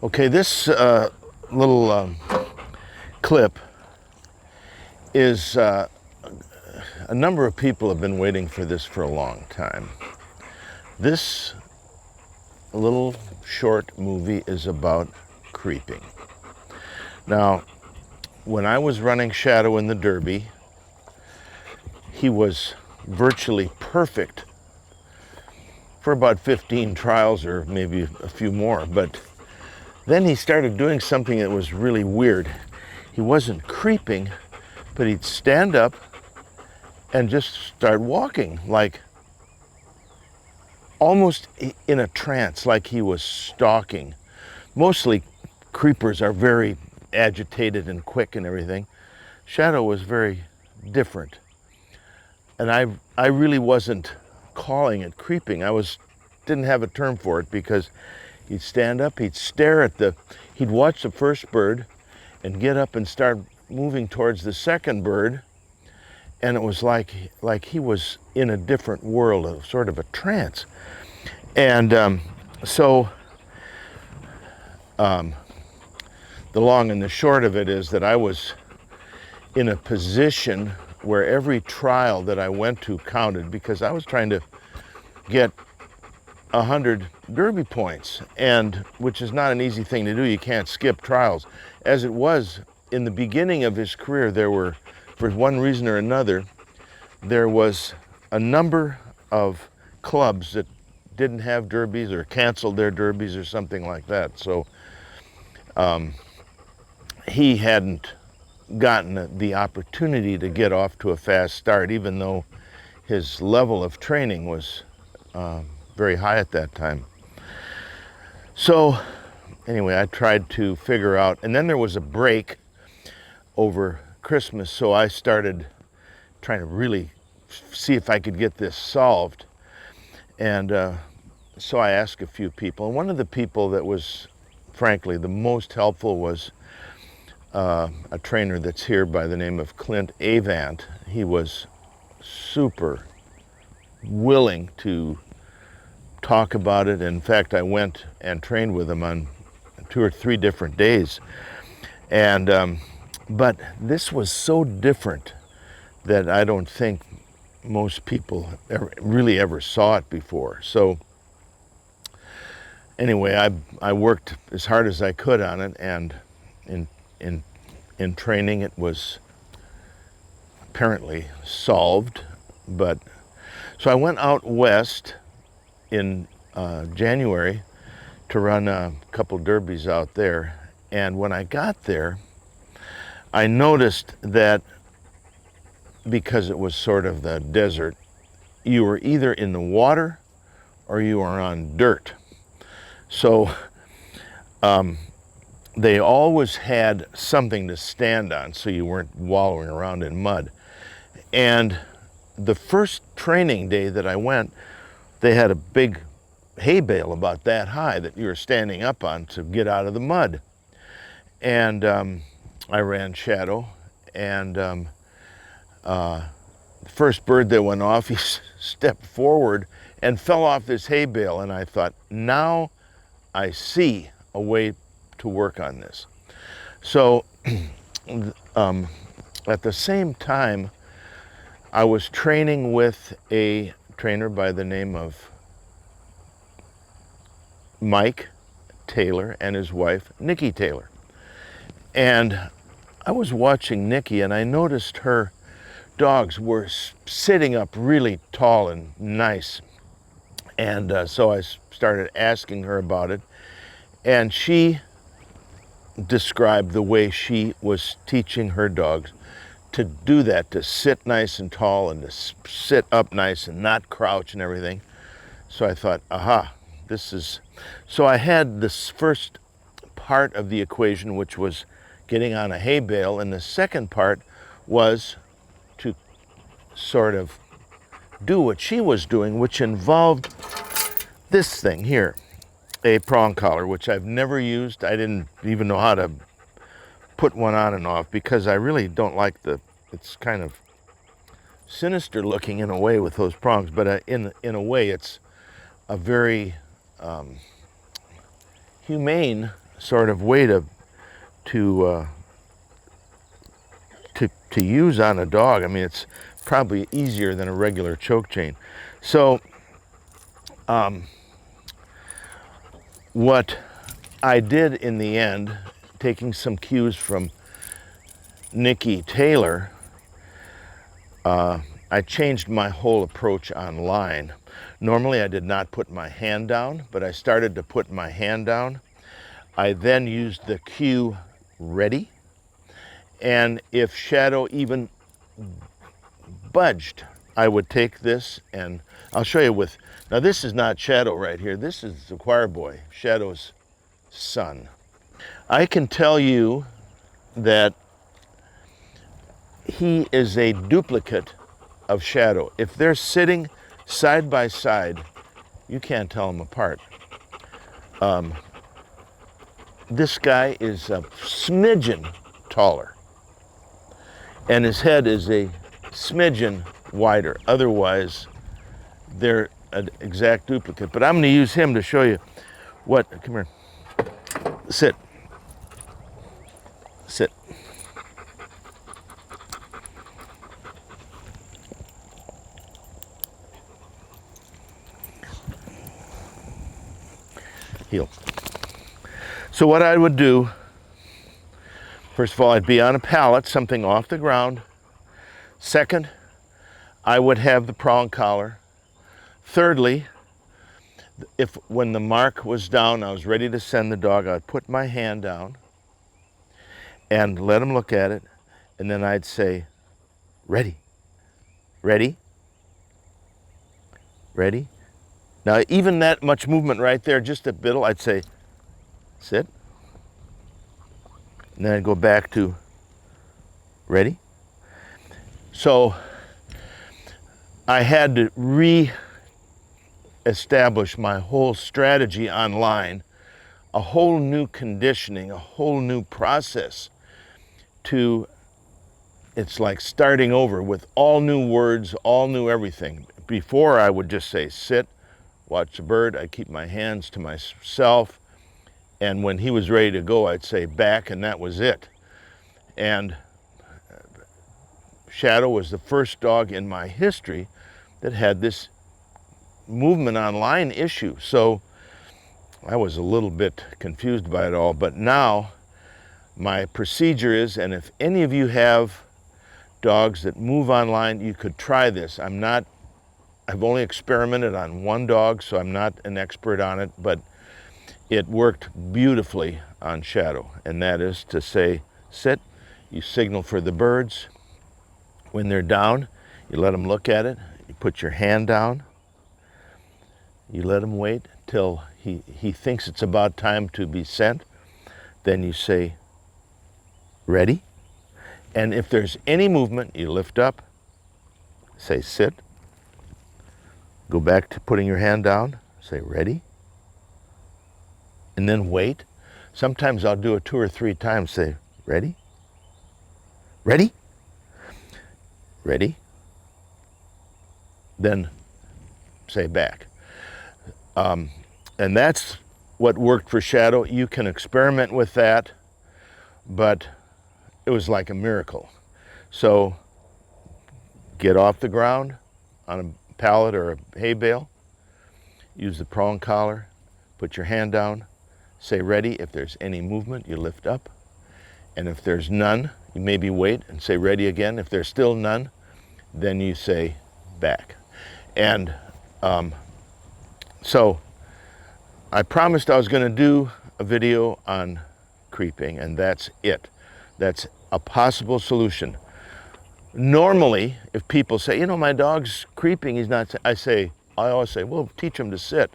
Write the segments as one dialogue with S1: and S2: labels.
S1: Okay, this little clip is a number of people have been waiting for this for a long time. This little short movie is about creeping. Now, when I was running Shadow in the Derby, he was virtually perfect for about 15 trials or maybe a few more, but then he started doing something that was really weird. He wasn't creeping, but he'd stand up and just start walking, like almost in a trance, like he was stalking. Mostly creepers are very agitated and quick and everything. Shadow was very different. And I really wasn't calling it creeping. Didn't have a term for it because he'd stand up, he'd stare at he'd watch the first bird and get up and start moving towards the second bird. And it was like he was in a different world, a sort of a trance. And the long and the short of it is that I was in a position where every trial that I went to counted, because I was trying to get 100 Derby points, and which is not an easy thing to do. You can't skip trials. As it was in the beginning of his career, there were, for one reason or another, there was a number of clubs that didn't have derbies or canceled their derbies or something like that. So he hadn't gotten the opportunity to get off to a fast start, even though his level of training was very high at that time. So anyway, I tried to figure out, and then there was a break over Christmas, so I started trying to really see if I could get this solved. And so I asked a few people, and one of the people that was, frankly, the most helpful was a trainer that's here by the name of Clint Avant. He was super willing to talk about it. In fact, I went and trained with him on 2 or 3 different days. And but this was so different that I don't think most people really ever saw it before. So anyway, I worked as hard as I could on it, and in training it was apparently solved. But so I went out west in January to run a couple derbies out there, and when I got there, I noticed that because it was sort of the desert, you were either in the water or you were on dirt. So they always had something to stand on, so you weren't wallowing around in mud. And the first training day that I went, they had a big hay bale about that high that you were standing up on to get out of the mud. And I ran Shadow, and the first bird that went off, he stepped forward and fell off this hay bale, and I thought, now I see a way to work on this. So at the same time, I was training with a trainer by the name of Mike Taylor and his wife, Nikki Taylor. And I was watching Nikki, and I noticed her dogs were sitting up really tall and nice. And so I started asking her about it, and she described the way she was teaching her dogs to do that, to sit nice and tall and to sit up nice and not crouch and everything. So I thought, aha, this is... So I had this first part of the equation, which was getting on a hay bale, and the second part was to sort of do what she was doing, which involved this thing here, a prong collar, which I've never used. I didn't even know how to put one on and off because I really don't like it's kind of sinister looking in a way with those prongs, but in a way it's a very humane sort of way to to use on a dog. I mean, it's probably easier than a regular choke chain. So what I did in the end, taking some cues from Nikki Taylor, I changed my whole approach online. Normally I did not put my hand down, but I started to put my hand down. I then used the cue ready, and if Shadow even budged, I would take this, and I'll show you with, now this is not Shadow right here, this is the choir boy, Shadow's son. I can tell you that he is a duplicate of Shadow. If they're sitting side by side, you can't tell them apart. This guy is a smidgen taller, and his head is a smidgen wider. Otherwise, they're an exact duplicate. But I'm going to use him to show you what, come here, sit, sit. Heel. So what I would do, first of all, I'd be on a pallet, something off the ground. Second, I would have the prong collar. Thirdly, when the mark was down, I was ready to send the dog, I'd put my hand down and let him look at it, and then I'd say, ready, ready, ready. Now, even that much movement right there, just a bit, I'd say, sit. And then I'd go back to ready. So I had to re-establish my whole strategy online, a whole new conditioning, a whole new process to, it's like starting over with all new words, all new everything. Before I would just say sit, watch the bird, I'd keep my hands to myself, and when he was ready to go, I'd say back, and that was it. And Shadow was the first dog in my history that had this movement online issue. So I was a little bit confused by it all, but now my procedure is, and if any of you have dogs that move online, you could try this. I've only experimented on one dog, so I'm not an expert on it, but it worked beautifully on Shadow, and that is to say, sit, you signal for the birds. When they're down, you let them look at it, you put your hand down, you let him wait till he thinks it's about time to be sent, then you say, ready, and if there's any movement, you lift up, say sit, go back to putting your hand down, say ready, and then wait. Sometimes I'll do it 2 or 3 times, say, ready, ready, ready, then say back. And that's what worked for Shadow. You can experiment with that, but it was like a miracle. So get off the ground on a pallet or a hay bale, use the prong collar, put your hand down, say ready. If there's any movement, you lift up. And if there's none, you maybe wait and say ready again. If there's still none, then you say back. And so I promised I was going to do a video on creeping, and that's it. That's a possible solution. Normally, if people say, you know, my dog's creeping, he's not, I always say, well, teach him to sit.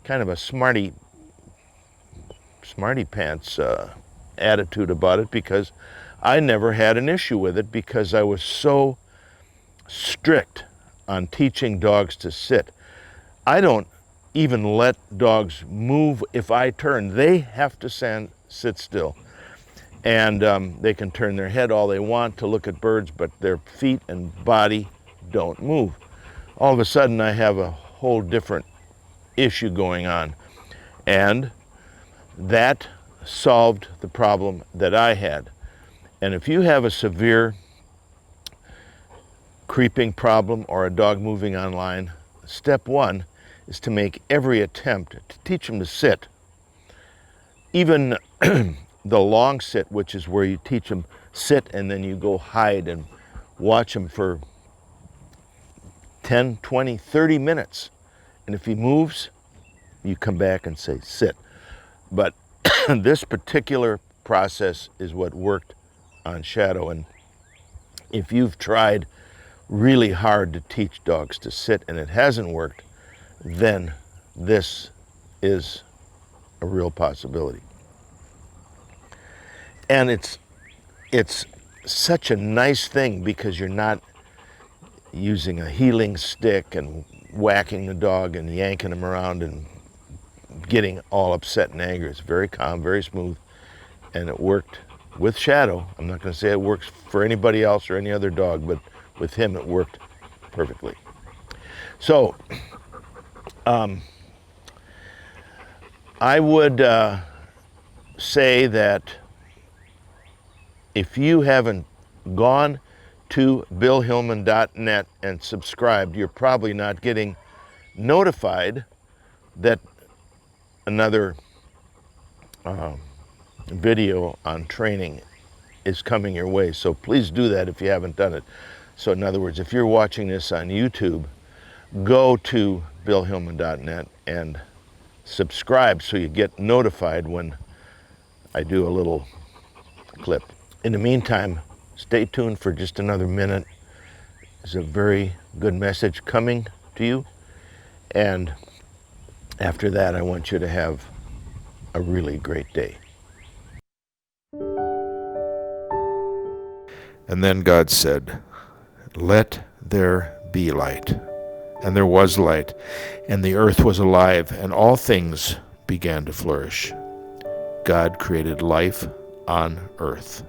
S1: Kind of a smarty pants attitude about it, because I never had an issue with it because I was so strict on teaching dogs to sit. I don't even let dogs move if I turn. They have to sit still. And they can turn their head all they want to look at birds, but their feet and body don't move. All of a sudden I have a whole different issue going on. And that solved the problem that I had. And if you have a severe creeping problem or a dog moving online, step one is to make every attempt to teach them to sit. Even the long sit, which is where you teach them sit and then you go hide and watch them for 10, 20, 30 minutes. And if he moves, you come back and say sit. But this particular process is what worked on Shadow. And if you've tried really hard to teach dogs to sit and it hasn't worked, then this is a real possibility. And it's such a nice thing because you're not using a heeling stick and whacking the dog and yanking him around and getting all upset and angry. It's very calm, very smooth, and it worked with Shadow. I'm not going to say it works for anybody else or any other dog, but with him it worked perfectly. So I would say that if you haven't gone to billhillman.net and subscribed, you're probably not getting notified that another video on training is coming your way. So please do that if you haven't done it. So in other words, if you're watching this on YouTube, go to billhillman.net and subscribe so you get notified when I do a little clip. In the meantime, stay tuned for just another minute. There's a very good message coming to you. And after that, I want you to have a really great day.
S2: And then God said, "Let there be light." And there was light, and the earth was alive, and all things began to flourish. God created life on earth.